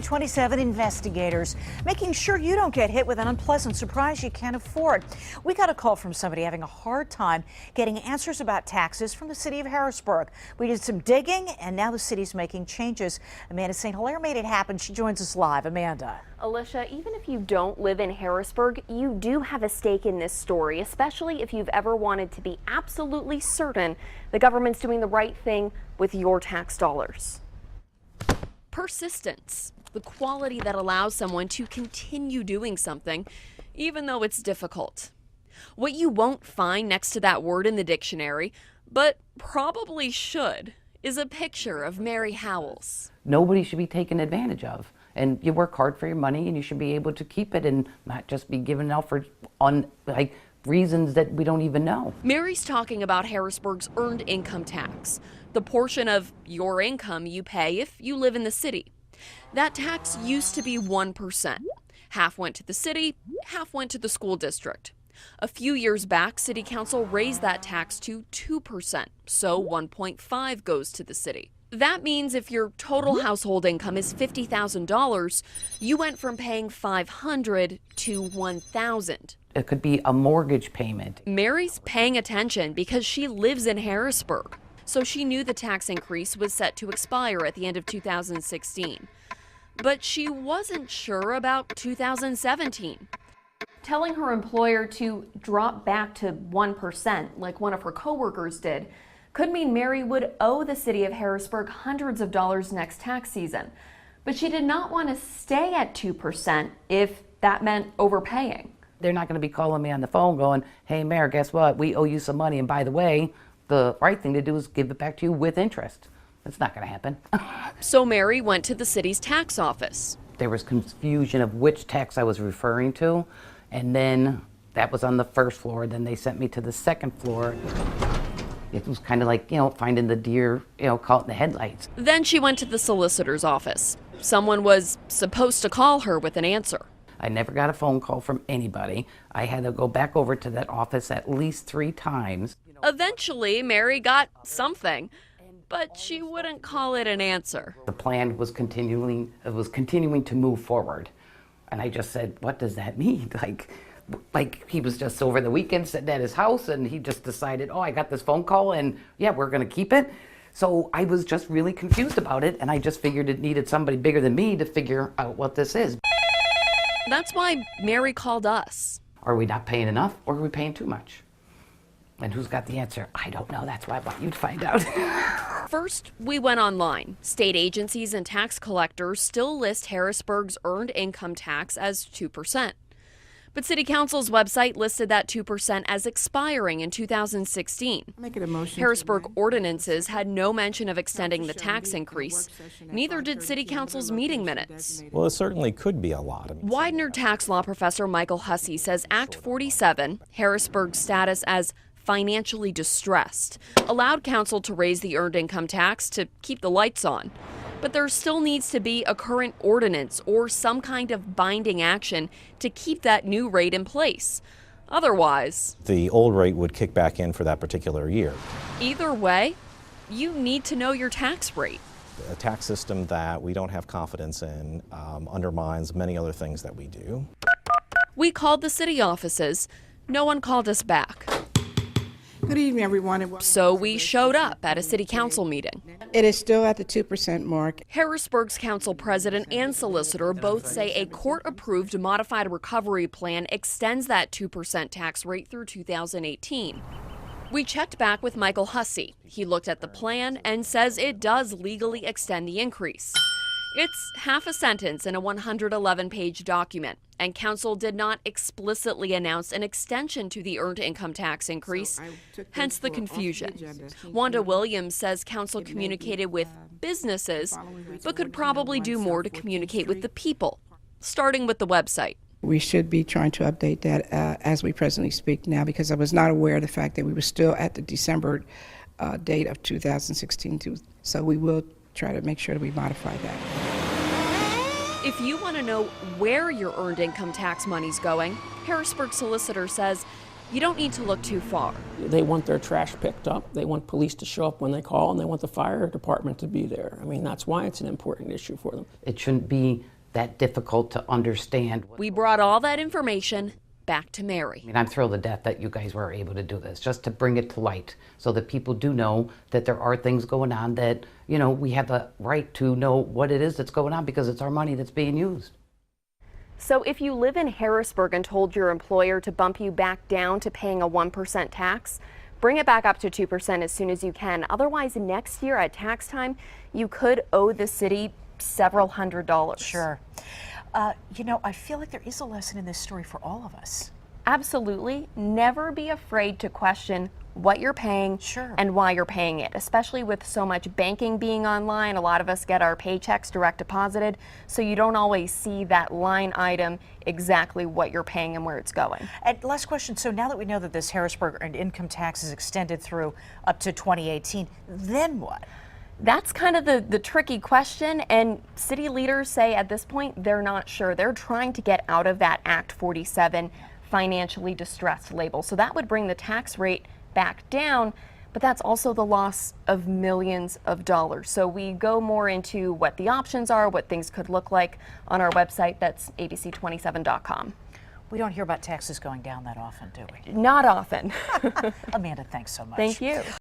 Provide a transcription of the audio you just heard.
27 investigators making sure you don't get hit with an unpleasant surprise you can't afford. We got a call from somebody having a hard time getting answers about taxes from the city of Harrisburg. We did some digging and now the city's making changes. Amanda St. Hilaire made it happen. She joins us live. Amanda. Alicia, even if you don't live in Harrisburg, you do have a stake in this story, especially if you've ever wanted to be absolutely certain the government's doing the right thing with your tax dollars. Persistence, the quality that allows someone to continue doing something, even though it's difficult. What you won't find next to that word in the dictionary, but probably should, is a picture of Mary Howells. Nobody should be taken advantage of. And you work hard for your money and you should be able to keep it and not just be given out for reasons that we don't even know. Mary's talking about Harrisburg's earned income tax, the portion of your income you pay if you live in the city. That tax used to be 1%. Half went to the city, half went to the school district. A few years back, City Council raised that tax to 2%, so 1.5 goes to the city. That means if your total household income is $50,000, you went from paying $500 to $1,000. It could be a mortgage payment. Mary's paying attention because she lives in Harrisburg, so she knew the tax increase was set to expire at the end of 2016. But she wasn't sure about 2017. Telling her employer to drop back to 1%, like one of her coworkers did, could mean Mary would owe the city of Harrisburg hundreds of dollars next tax season. But she did not want to stay at 2% if that meant overpaying. They're not going to be calling me on the phone going, hey, Mayor, guess what? We owe you some money. And by the way, the right thing to do is give it back to you with interest. That's not going to happen. So Mary went to the city's tax office. There was confusion of which tax I was referring to. And then that was on the first floor. Then they sent me to the second floor. It was kind of like, finding the deer, caught in the headlights. Then she went to the solicitor's office. Someone was supposed to call her with an answer. I never got a phone call from anybody. I had to go back over to that office at least 3 times. Eventually, Mary got something, but she wouldn't call it an answer. The plan was continuing to move forward. And I just said, what does that mean? Like he was just over the weekend sitting at his house and he just decided, oh, I got this phone call and yeah, we're going to keep it. So I was just really confused about it and I just figured it needed somebody bigger than me to figure out what this is. That's why Mary called us. Are we not paying enough or are we paying too much? And who's got the answer? I don't know. That's why I want you to find out. First, we went online. State agencies and tax collectors still list Harrisburg's earned income tax as 2%. But City Council's website listed that 2% as expiring in 2016. Harrisburg ordinances had no mention of extending the tax increase. Neither did City Council's meeting minutes. Well, it certainly could be a lot. Widener tax law professor Michael Hussey says Act 47, Harrisburg's status as financially distressed, allowed council to raise the earned income tax to keep the lights on. But there still needs to be a current ordinance or some kind of binding action to keep that new rate in place. Otherwise, the old rate would kick back in for that particular year. Either way, you need to know your tax rate. A tax system that we don't have confidence in undermines many other things that we do. We called the city offices. No one called us back. Good evening, everyone. So we showed up at a city council meeting. It is still at the 2% mark. Harrisburg's council president and solicitor both say a court-approved modified recovery plan extends that 2% tax rate through 2018. We checked back with Michael Hussey. He looked at the plan and says it does legally extend the increase. It's half a sentence in a 111-page document, and council did not explicitly announce an extension to the earned income tax increase, hence the confusion. Wanda Williams says council communicated with businesses, but could probably do more to communicate with the people, starting with the website. We should be trying to update that as we presently speak now, because I was not aware of the fact that we were still at the December date of 2016. So we will try to make sure that we modify that. If you want to know where your earned income tax money's going, Harrisburg solicitor says You don't need to look too far. They want their trash picked up. They want police to show up when they call, and they want the fire department to be there. I mean, that's why it's an important issue for them. It shouldn't be that difficult to understand. We brought all that information back to Mary. I mean, I'm thrilled to death that you guys were able to do this, just to bring it to light so that people do know that there are things going on that, you know, we have the right to know what it is that's going on because it's our money that's being used. So if you live in Harrisburg and told your employer to bump you back down to paying a 1% tax, bring it back up to 2% as soon as you can. Otherwise, next year at tax time, you could owe the city several $100s. Sure. You know, I feel like there is a lesson in this story for all of us. Absolutely. Never be afraid to question what you're paying and why you're paying it, especially with so much banking being online. A lot of us get our paychecks direct deposited, so you don't always see that line item exactly what you're paying and where it's going. And last question, so now that we know that this Harrisburg earned income tax is extended through up to 2018, then what? That's kind of the tricky question, and city leaders say at this point they're not sure. They're trying to get out of that Act 47 financially distressed label. So that would bring the tax rate back down, but that's also the loss of millions of dollars. So we go more into what the options are, what things could look like on our website. That's abc27.com. We don't hear about taxes going down that often, do we? Not often. Amanda, thanks so much. Thank you.